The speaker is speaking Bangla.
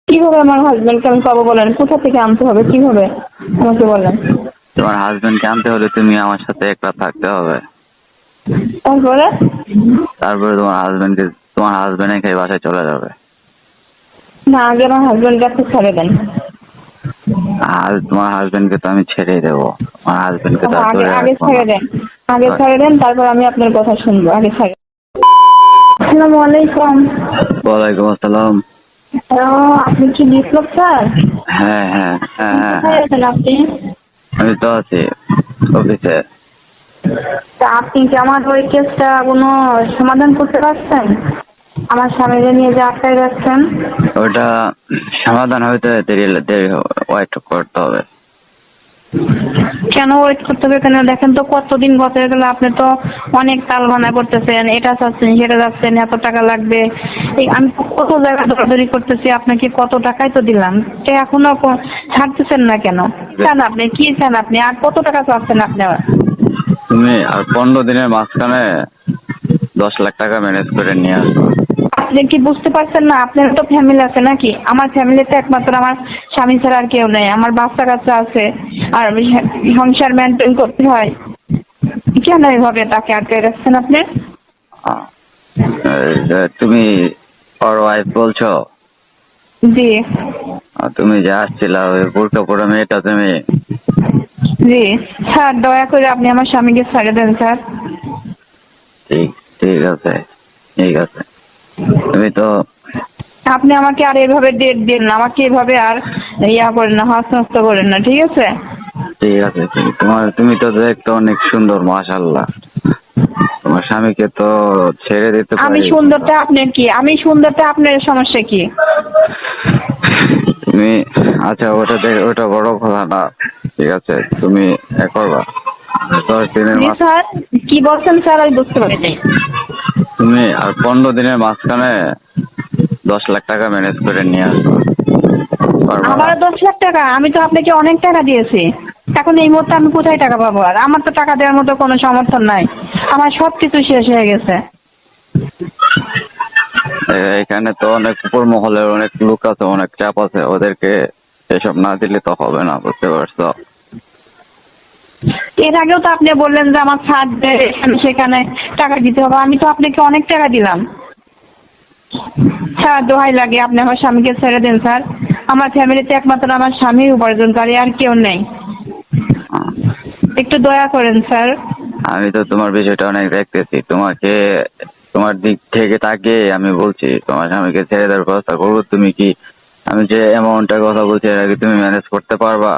কিভাবে আমার হাজবেন্ডকে আমি পাবো বলেন? কোথা থেকে আনতে হবে? কিভাবে আমাকে বলেন। তোমার হাজবেন্ডকে আনতে হলে তুমি আমার সাথে একলা থাকতে হবে। তারপরে তারপরে তোমার হাজবেন্ড একাই বাসায় চলে যাবে। না, আগে আমার হাজবেন্ড কাছে ছেড়ে দেন। আর তোমার হাজবেন্ডকে তো আমি ছেড়েই দেবো। তোমার হাজবেন্ডকে তো আর আগে ধরে আগে রাখবো না। ছেড়ে দেন। আগে ছেড়ে দেন, তারপর আমি আপনার কথা শুনবো। আগে ছেড়ে। আসসালামু আলাইকুম। ওয়ালাইকুম আসসালাম। আপনি কি বিপ্লব স্যার? হ্যাঁ হ্যাঁ হ্যাঁ হ্যাঁ কোথায় হ্যাঁ, আছেন আপনি? আমি তো আছি অফিসে। তা আপনি কি আমার ওই কেসটা কোনো সমাধান করতে পারছেন? আমার স্বামীকে নিয়ে যে আটকায় যাচ্ছেন। ওটা সমাধান হইতে দেরি ওয়েট করতে হবে। কেন ওয়েট করতে হবে? কেন দেখেন তো কতদিন গত হয়ে গেল, আপনি তো অনেক তালবানা করতেছেন, এটা চাচ্ছেন সেটা যাচ্ছেন, এত টাকা লাগবে। এই আমি তো কত জায়গা দৌড়াদৌড়ি করতেছি, আপনাকে কত টাকাই তো দিলাম, তো এখনো ছাড়তেছেন না কেন? চান আপনি কি চান? আপনি আর কত টাকা চাচ্ছেন আপনি? তুমি আর 15 দিনের মাঝখানে 10 লাখ টাকা ম্যানেজ করে নিয়ে আসো। আপনি কি বুঝতে পারছেন না? আপনার তো ফ্যামিলি আছে নাকি? আমার ফ্যামিলিতে একমাত্র আমার স্বামী ছাড়া আর কেউ নেই। আমার বাচ্চা কাচ্চা আছে, আর আমি সংসার মেনটেন করতে হয়। কেন এইভাবে তাকে আটকে রাখছেন আপনি? আহ, তুমি ওর ওয়াইফ বলছো? জি। তুমি যে আসছিলা ওই বোরকা পরা মেয়েটা তুমি? জি স্যার, দয়া করে আপনি আমার স্বামীকে ছেড়ে দেন স্যার। ঠিক ঠিক আছে, ঠিক আছে। তুমি তো আপনি আমাকে আর এভাবে ডেট দেন না, আমাকে এভাবে আর করেন না, হস্ত করেন না, ঠিক আছে? ঠিক আছে। তুমি তো দেখতে অনেক সুন্দর, মাশাআল্লাহ। তোমার স্বামীকে তো ছেড়ে দিতে আমি পারি। সুন্দরটা আপনার কি? আমি সুন্দরটা আপনার সমস্যা কি? তুমি আচ্ছা, ওটা বড় কথা না। ঠিক আছে, তুমি এ করবা 10 দিনের জি স্যার, কি বলছেন স্যার? আমি বুঝতে পারিনি। তুমি আর 15 দিনের মাঝখানে 10 লাখ টাকা ম্যানেজ করে নিয়ে আসো। পারবা না? আমারও 10 লাখ টাকা? আমি তো আপনাকে অনেক টাকা দিয়েছি। এখন এই মুহূর্তে আমি কোথায় টাকা পাবো? আর আমার তো টাকা দেওয়ার মতো কোনো সমর্থন নাই। আমার সব কিছু শেষ হয়ে গেছে। এখানে তো অনেক উপর মহলের অনেক লোক আছে, অনেক চাপ আছে, ওদেরকে এসব না দিলে তো হবে না, বুঝতে পারছো? এর আগেও তো আপনি বললেন যে আমার ছাড় দেয়, সেখানে টাকা দিতে হবে। আমি তো আপনাকে অনেক টাকা দিলাম। স্যার দোহাই লাগে, আপনি আমার স্বামীকে ছেড়ে দেন স্যার। আমার ফ্যামিলিতে একমাত্র আমার স্বামী উপার্জনকারী, আর কেউ নেই। আহ, একটু দয়া করেন স্যার। আমি তো তোমার বিষয়টা অনেক দেখতেছি। তোমার দিক থেকে তাকিয়ে আমি বলছি তোমার স্বামীকে ছেড়ে দেওয়ার ব্যবস্থা করবো। তুমি কি আমি যে অ্যামাউন্টটার কথা বলছি এর আগে তুমি ম্যানেজ করতে পারবা?